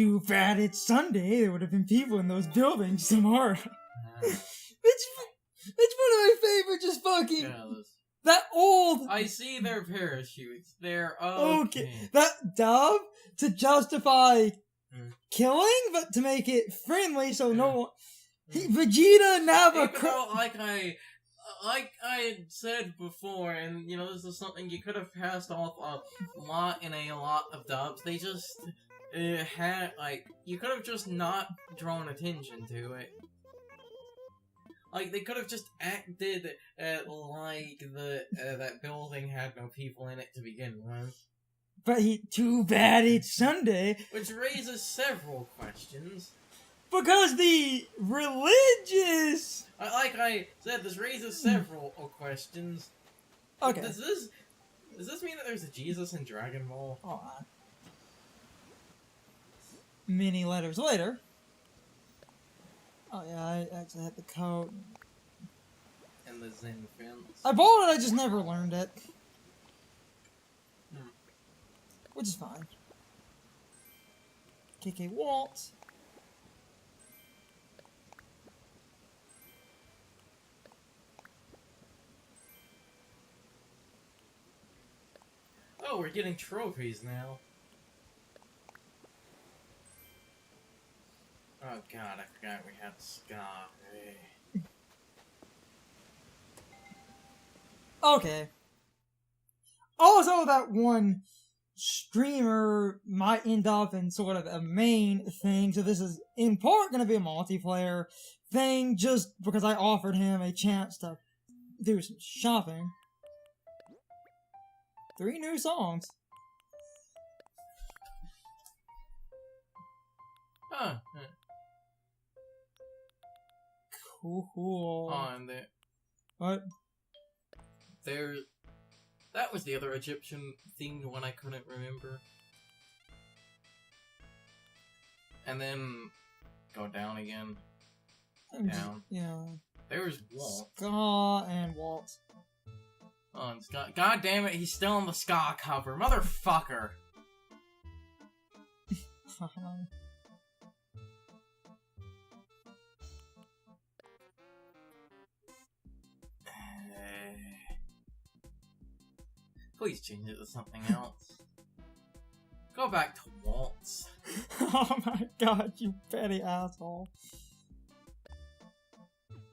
too bad it's Sunday. There would have been people in those buildings tomorrow. It's one of my favorite, just fucking... Yeah, that old... I see their parachutes. They're okay. That dove, to justify killing, but to make it friendly so no one... Vegeta never... Even though, like I had said before, and, you know, this is something you could have passed off a lot in a lot of dubs, they just had, like, you could have just not drawn attention to it. Like, they could have just acted like that building had no people in it to begin with. But too bad it's Sunday. Which raises several questions. Because the religious... Like I said, this raises several questions. Okay. Does this mean that there's a Jesus in Dragon Ball? Hold on. Many letters later. Oh yeah, I actually had the code. And the Zen fence. I bought it, I just never learned it. Which is fine. KK Waltz. Oh, we're getting trophies now. Oh god, I forgot we had Ska. Hey. Okay. Also, that one streamer might end up in sort of a main thing, so this is in part going to be a multiplayer thing, just because I offered him a chance to do some shopping. 3 new songs. Huh. Cool. Oh, and there... What? That was the other Egyptian themed one I couldn't remember. And then... Go down again. Down. Yeah. There's Waltz. Ska and Waltz. Oh, and Ska. God damn it, he's still on the Ska cover. Motherfucker! Please change it to something else. Go back to Waltz. Oh my god, you petty asshole.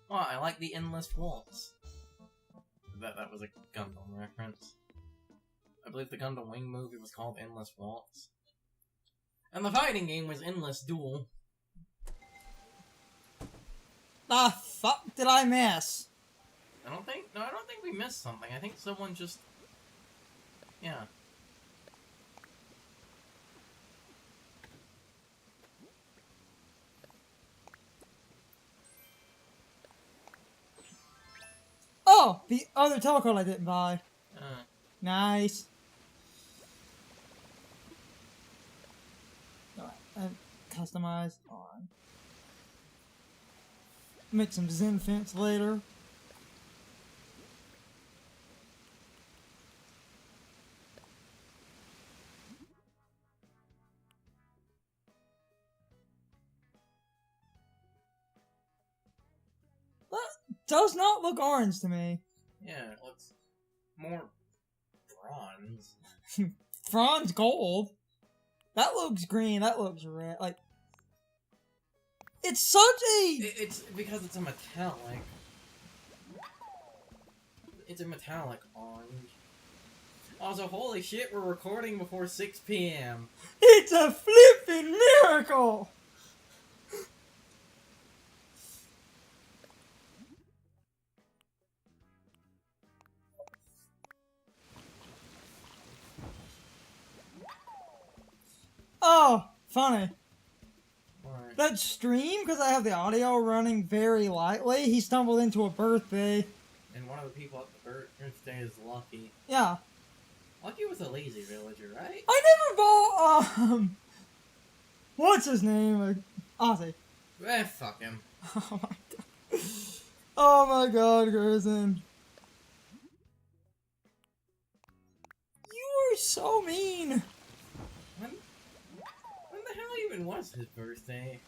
Oh, I like the Endless Waltz. That was a Gundam reference. I believe the Gundam Wing movie was called Endless Waltz. And the fighting game was Endless Duel. The fuck did I miss? I don't think we missed something. I think someone just... Yeah. Oh! The other telecode I didn't buy. Nice. Alright, customize on. Make some Zen fence later. Does not look orange to me. Yeah, it looks more bronze. Bronze gold? That looks green, that looks red. Like, it's such a... It's because it's a metallic. It's a metallic orange. Also, holy shit, we're recording before 6 p.m. It's a flippin' miracle! Oh, funny. Right. That stream, because I have the audio running very lightly, he stumbled into a birthday. And one of the people at the birthday is Lucky. Yeah. Lucky was a lazy villager, right? I never bought, what's his name? Ozzy. Fuck him. Oh my god. Oh my god, Gerson. You are so mean. When the hell even was is his birthday?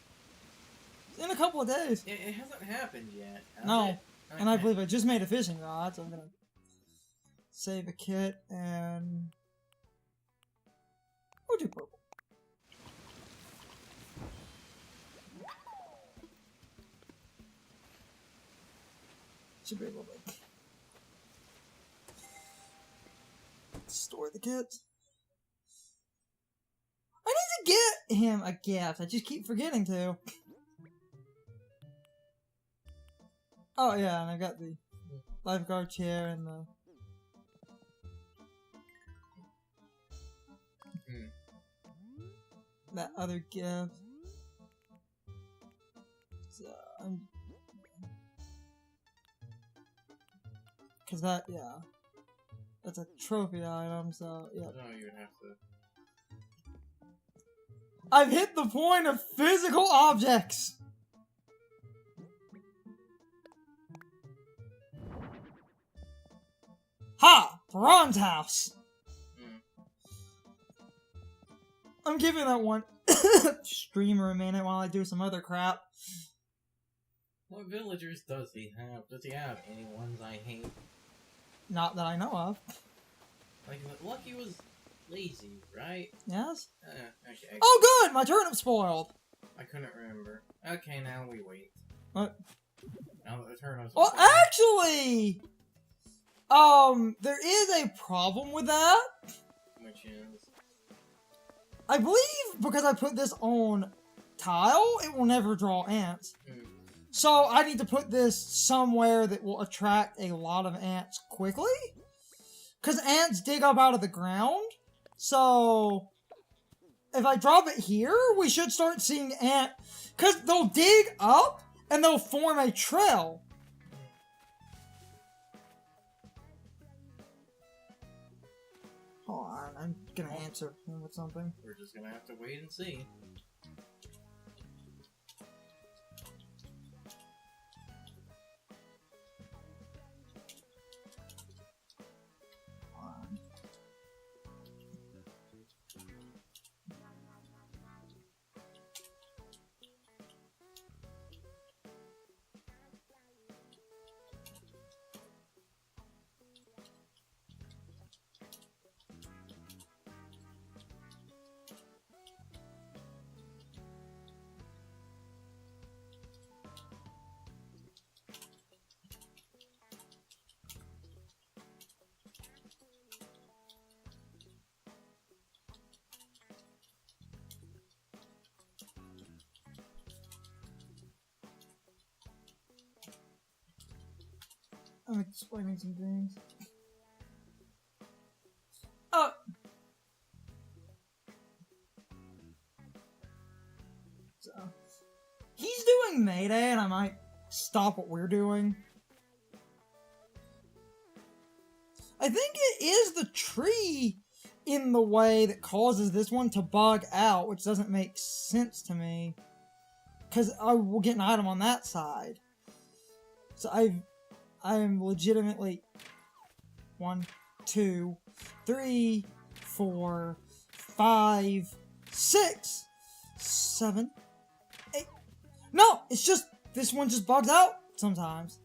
In a couple of days. It hasn't happened yet. Has No. it? And I Okay. believe I just made a fishing rod, so I'm gonna save a kit and we'll do purple. Should be able to store the kits. I need to get him a gift. I just keep forgetting to. Oh yeah, and I got the lifeguard chair and the. That other gift. So, cause that, yeah. That's a trophy item, so, yeah. No, you would have to. I've hit the point of physical objects! Ha! Bronze house! I'm giving that one streamer a minute while I do some other crap. What villagers does he have? Does he have any ones I hate? Not that I know of. Like, Lucky was lazy, right? Yes? Okay. Oh good! My turnip spoiled! I couldn't remember. Okay, now we wait. What? Now that the turnips Well, are actually... there is a problem with that. which is... I believe because I put this on tile, it will never draw ants. So I need to put this somewhere that will attract a lot of ants quickly. Because ants dig up out of the ground. So if I drop it here, we should start seeing ant... Because they'll dig up and they'll form a trail. Hold on, I'm gonna answer him with something. We're just gonna have to wait and see. I'm explaining some things. Oh! So, he's doing Mayday, and I might stop what we're doing. I think it is the tree in the way that causes this one to bug out, which doesn't make sense to me. Because I will get an item on that side. So I am legitimately 1, 2, 3, 4, 5, 6, 7, 8. No, it's just this one just bugs out sometimes.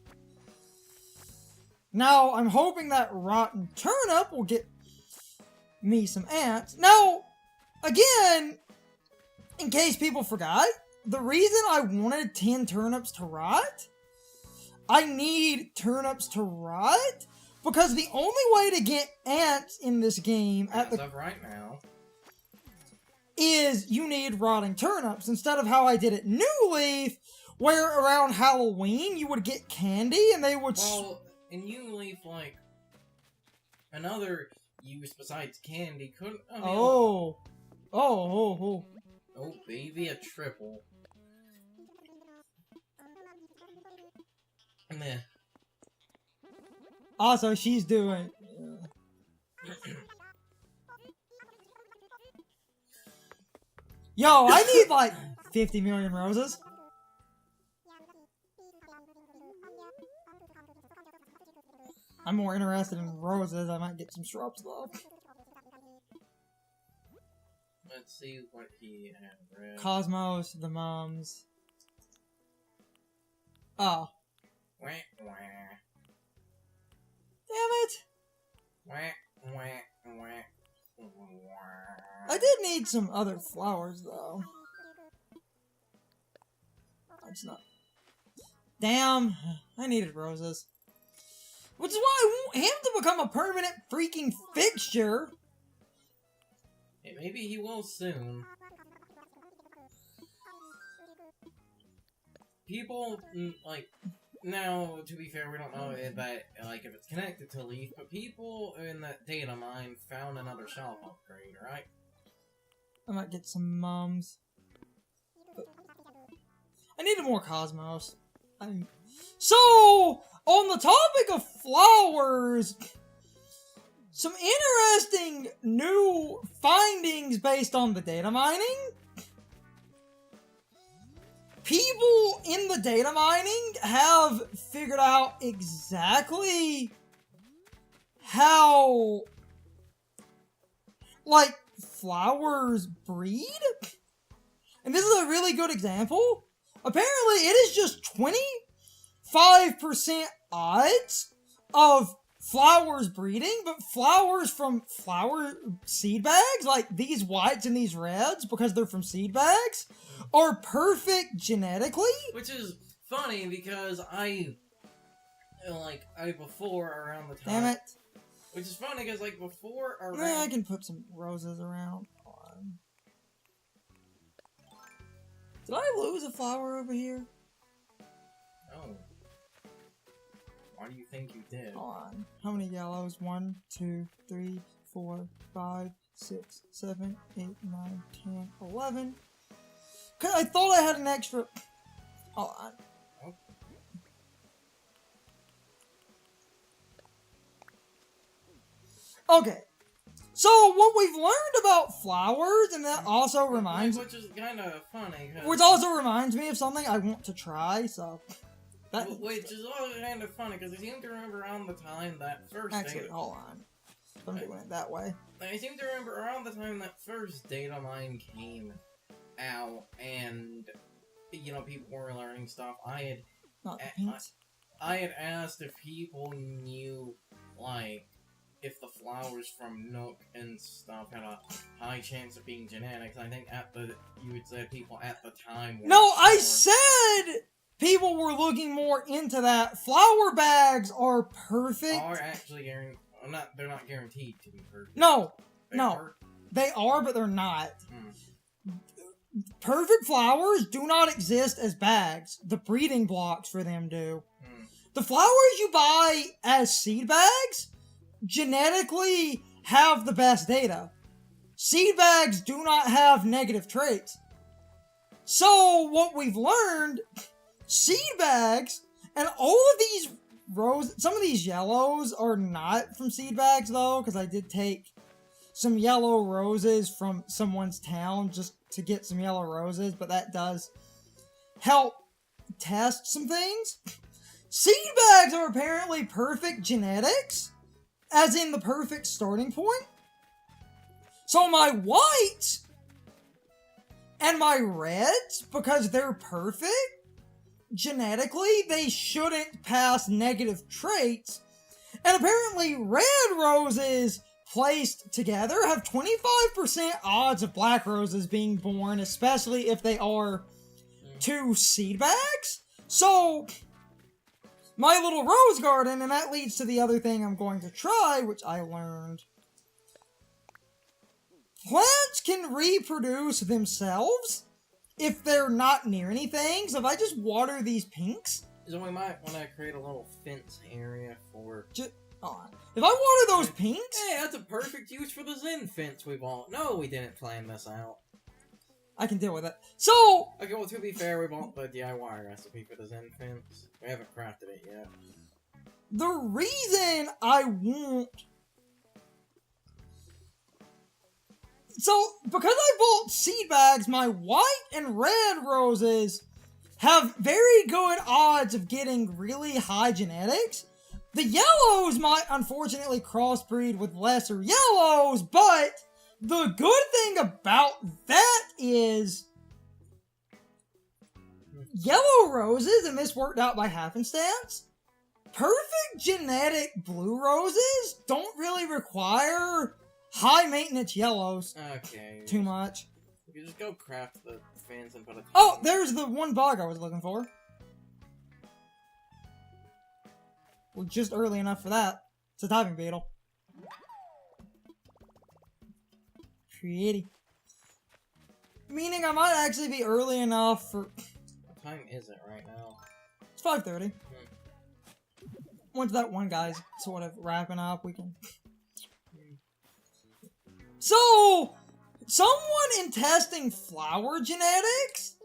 Now I'm hoping that rotten turnip will get me some ants. Now, again, in case people forgot, the reason I wanted 10 turnips to rot, I need turnips to rot because the only way to get ants in this game As of right now is you need rotting turnips instead of how I did at New Leaf, where around Halloween you would get candy and they would. Well, in New Leaf, like another use besides candy couldn't. I mean, Oh, oh, baby, a triple. Meh. Also, she's doing. Yo, I need like 50 million roses. I'm more interested in roses. I might get some shrubs though. Let's see what he had read. Cosmos, the mums. Oh. Wah, wah. Damn it! Wah, wah, wah, wah. I did need some other flowers, though. It's not. Damn, I needed roses. Which is why I want him to become a permanent freaking fixture. Hey, maybe he will soon. People, like, now, to be fair, we don't know if it's connected to Leaf, but people in that data mine found another shop upgrade, right? I might get some mums. But I needed more Cosmos. So, on the topic of flowers, some interesting new findings based on the data mining. People in the data mining have figured out exactly how, like, flowers breed. And this is a really good example. Apparently, it is just 25% odds of flowers breeding, but flowers from flower seed bags, like these whites and these reds, because they're from seed bags, are perfect genetically. Which is funny because before around the time. Damn it. Which is funny because, like, before around. Yeah, I can put some roses around. Did I lose a flower over here? Oh. Why do you think you did? Hold on. How many yellows? 1, 2, 3, 4, 5, 6, 7, 8, 9, 10, 11. Cause I thought I had an extra. Hold on. Okay. So what we've learned about flowers, and that also reminds, which is kind of funny. which also reminds me of something I want to try. So. Which is also kind of funny because I seem to remember around the time that first. Actually, hold on. I'm doing it that way. I seem to remember around the time that first data mine came out, and people were learning stuff. I had asked if people knew, like, if the flowers from Nook and stuff had a high chance of being genetics. I think you had said people at the time. No, I said people were looking more into that. Flower bags are perfect. Are actually guaranteed. They're not guaranteed to be perfect. No, Are. They are, but they're not. Perfect flowers do not exist as bags. The breeding blocks for them do. The flowers you buy as seed bags genetically have the best data. Seed bags do not have negative traits. So, what we've learned, seed bags, and all of these some of these yellows are not from seed bags, though, because I did take some yellow roses from someone's town just to get some yellow roses, but that does help test some things. Seed bags are apparently perfect genetics, as in the perfect starting point. So my whites and my reds, because they're perfect, genetically, they shouldn't pass negative traits. And apparently red roses placed together have 25% odds of black roses being born, especially if they are two seed bags. So, my little rose garden, and that leads to the other thing I'm going to try, which I learned. Plants can reproduce themselves if they're not near anything. So if I just water these pinks... So we might want to create a little fence area for... If I water those pinks... Hey, that's a perfect use for the Zen fence we bought. No, we didn't plan this out. I can deal with it. So... Okay, well, to be fair, we bought the DIY recipe for the Zen fence. We haven't crafted it yet. The reason I want... So, because I bought seed bags, my white and red roses have very good odds of getting really high genetics. The yellows might unfortunately crossbreed with lesser yellows, but the good thing about that is yellow roses, and this worked out by happenstance. Perfect genetic blue roses don't really require high maintenance yellows Okay. too much. You can just go craft the fans and put a. Oh, there's the one bug I was looking for. We're just early enough for that. It's a diving beetle. Pretty. Meaning I might actually be early enough for... What time is it right now? It's 5:30. Once that one guy's sort of wrapping up, we can... So, someone in testing flower genetics,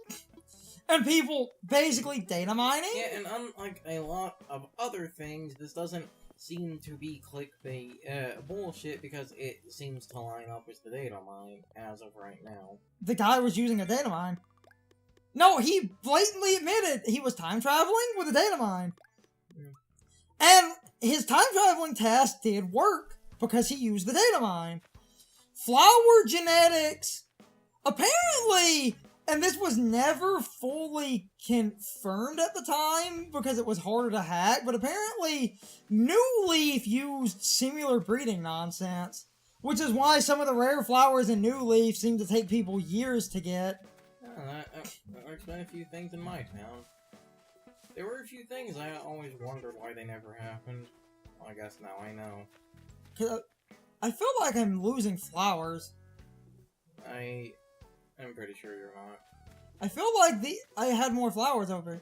and people basically data mining? Yeah, and unlike a lot of other things, this doesn't seem to be clickbait bullshit because it seems to line up with the data mine as of right now. The guy was using a data mine. No, he blatantly admitted he was time traveling with a data mine. And his time traveling test did work because he used the data mine. Flower genetics, apparently, and this was never fully confirmed at the time because it was harder to hack, but apparently New Leaf used similar breeding nonsense, which is why some of the rare flowers in New Leaf seem to take people years to get. Oh, that explains a few things in my town. There were a few things I always wondered why they never happened. Well, I guess now I know. 'Cause I feel like I'm losing flowers. I'm pretty sure you're not. I feel like I had more flowers over.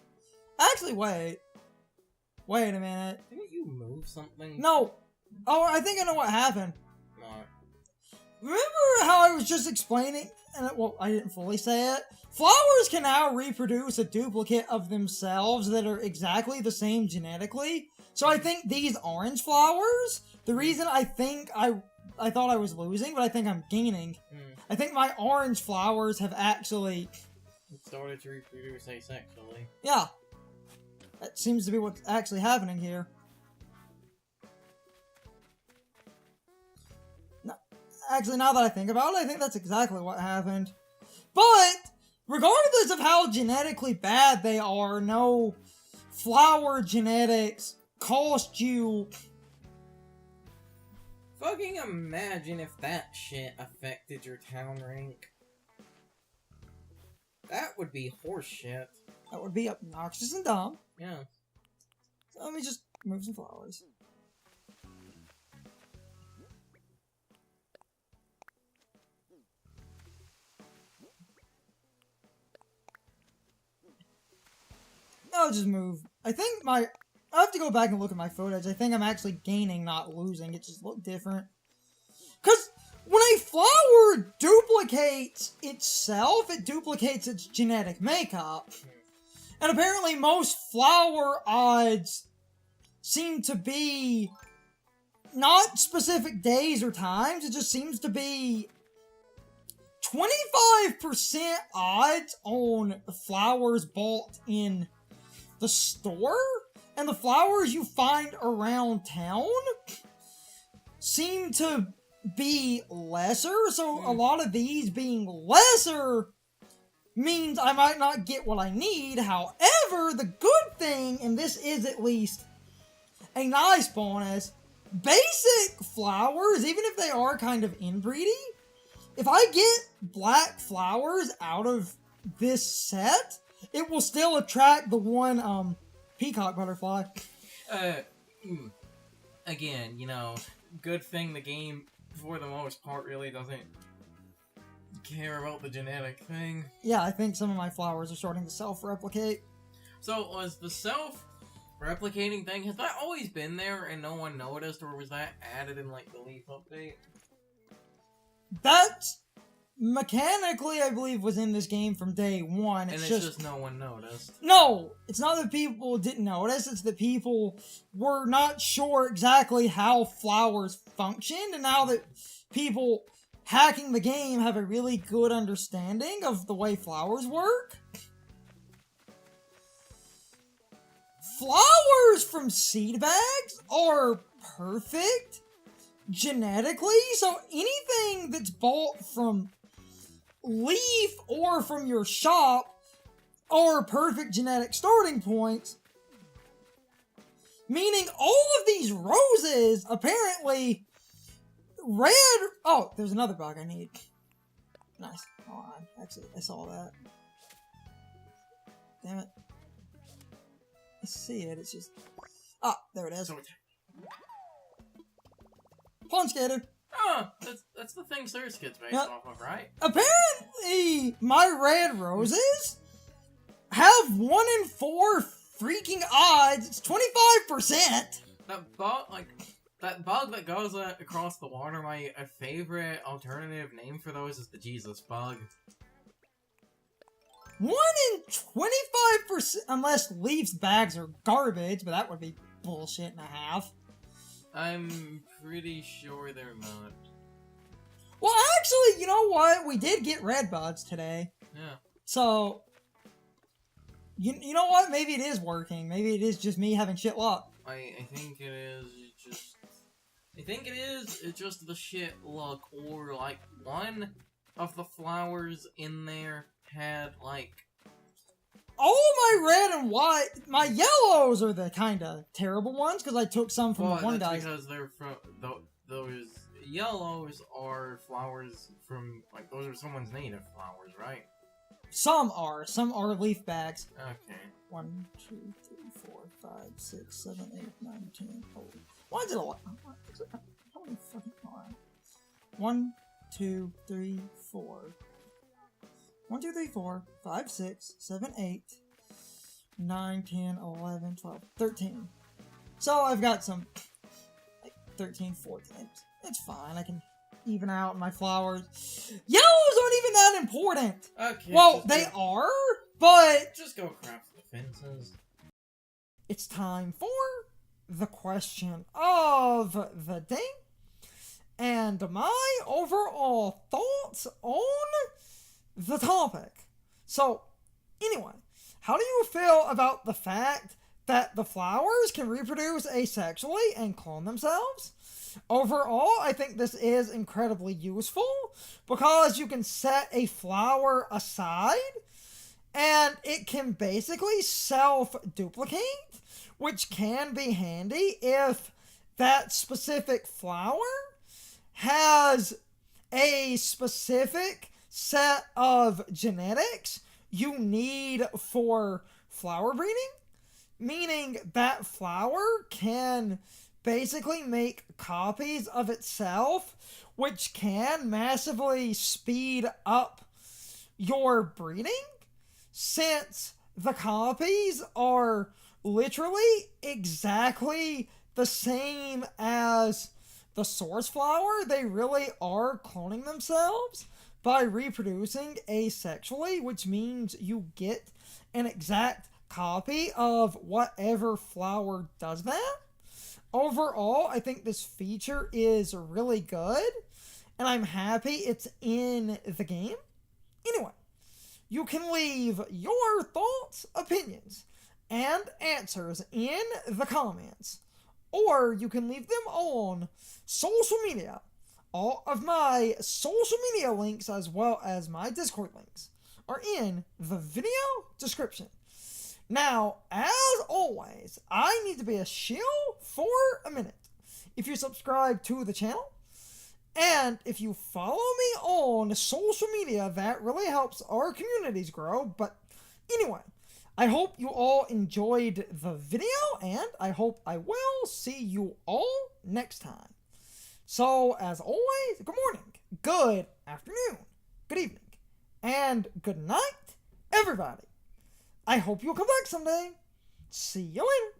Actually, wait. Wait a minute. Didn't you move something? No. Oh, I think I know what happened. Not. Remember how I was just explaining, and well, I didn't fully say it? Flowers can now reproduce a duplicate of themselves that are exactly the same genetically. So I think these orange flowers, the reason I think I thought I was losing, but I think I'm gaining. I think my orange flowers have actually... It started to reproduce asexually. Yeah. That seems to be what's actually happening here. No, actually, now that I think about it, I think that's exactly what happened. But, regardless of how genetically bad they are, no flower genetics cost you... Fucking imagine if that shit affected your town rank. That would be horseshit. That would be obnoxious and dumb. Yeah. So let me just move some flowers. I'll just move. I think I have to go back and look at my footage. I think I'm actually gaining, not losing. It just looked different. Because when a flower duplicates itself, it duplicates its genetic makeup. And apparently most flower odds seem to be not specific days or times. It just seems to be 25% odds on flowers bought in the store, and the flowers you find around town seem to be lesser, so a lot of these being lesser means I might not get what I need. However, the good thing, and this is at least a nice bonus, basic flowers, even if they are kind of inbreedy, if I get black flowers out of this set, it will still attract the one, peacock butterfly. Again, you know, good thing the game, for the most part, really doesn't care about the genetic thing. Yeah, I think some of my flowers are starting to self-replicate. So, was the self-replicating thing, has that always been there and no one noticed, or was that added in, like, the Leaf update? That, mechanically, I believe, was in this game from day one. And it's just no one noticed. No! It's not that people didn't notice, it's that people were not sure exactly how flowers functioned, and now that people hacking the game have a really good understanding of the way flowers work. Flowers from seed bags are perfect genetically, so anything that's bought from Leaf or from your shop are perfect genetic starting points. Meaning all of these roses, apparently, red... Oh, there's another bug I need. Nice. Hold on. Actually, I saw that. Damn it. I see it, it's just... Ah, there it is. Pawn Skater. Oh, that's the thing Surge gets based off of, right? Apparently, my red roses have 1 in 4 freaking odds. It's 25%. That bug that goes across the water, my favorite alternative name for those is the Jesus bug. 1 in 25%, unless Leaf's bags are garbage, but that would be bullshit and a half. I'm pretty sure they're not. Well, actually, you know what? We did get red bugs today. Yeah. So, you know what? Maybe it is working. Maybe it is just me having shit luck. I think it is just... I think it is just the shit luck, or, like, one of the flowers in there had, like... All my red and white, my yellows are the kind of terrible ones, because I took some from the one that's guy's. because they're from... Those yellows are flowers from... Like, those are someone's native flowers, right? Some are leaf bags. Okay. 1, 2, 3, 4, 5, 6, 7, 8, 9, 10. Oh. Why is it a lot? How many fucking are? 1, 2, 3, 4. 1, 2, 3, 4, 5, 6, 7, 8, 9, 10, 11, 12, 13. So I've got some, like, 13, 14. It's fine. I can even out my flowers. Yellows aren't even that important. Okay. Well, they are, but... Just go craft the fences. It's time for the question of the day and my overall thoughts on the topic. So, anyway, how do you feel about the fact that the flowers can reproduce asexually and clone themselves? Overall, I think this is incredibly useful because you can set a flower aside and it can basically self-duplicate, which can be handy if that specific flower has a specific set of genetics you need for flower breeding, meaning that flower can basically make copies of itself, which can massively speed up your breeding, since the copies are literally exactly the same as the source flower. They really are cloning themselves by reproducing asexually, which means you get an exact copy of whatever flower does that. Overall, I think this feature is really good, and I'm happy it's in the game. Anyway, you can leave your thoughts, opinions, and answers in the comments, or you can leave them on social media. All of my social media links, as well as my Discord links, are in the video description. Now, as always, I need to be a shill for a minute. If you subscribe to the channel, and if you follow me on social media, that really helps our communities grow. But anyway, I hope you all enjoyed the video, and I hope I will see you all next time. So, as always, good morning, good afternoon, good evening, and good night, everybody. I hope you'll come back someday. See you later.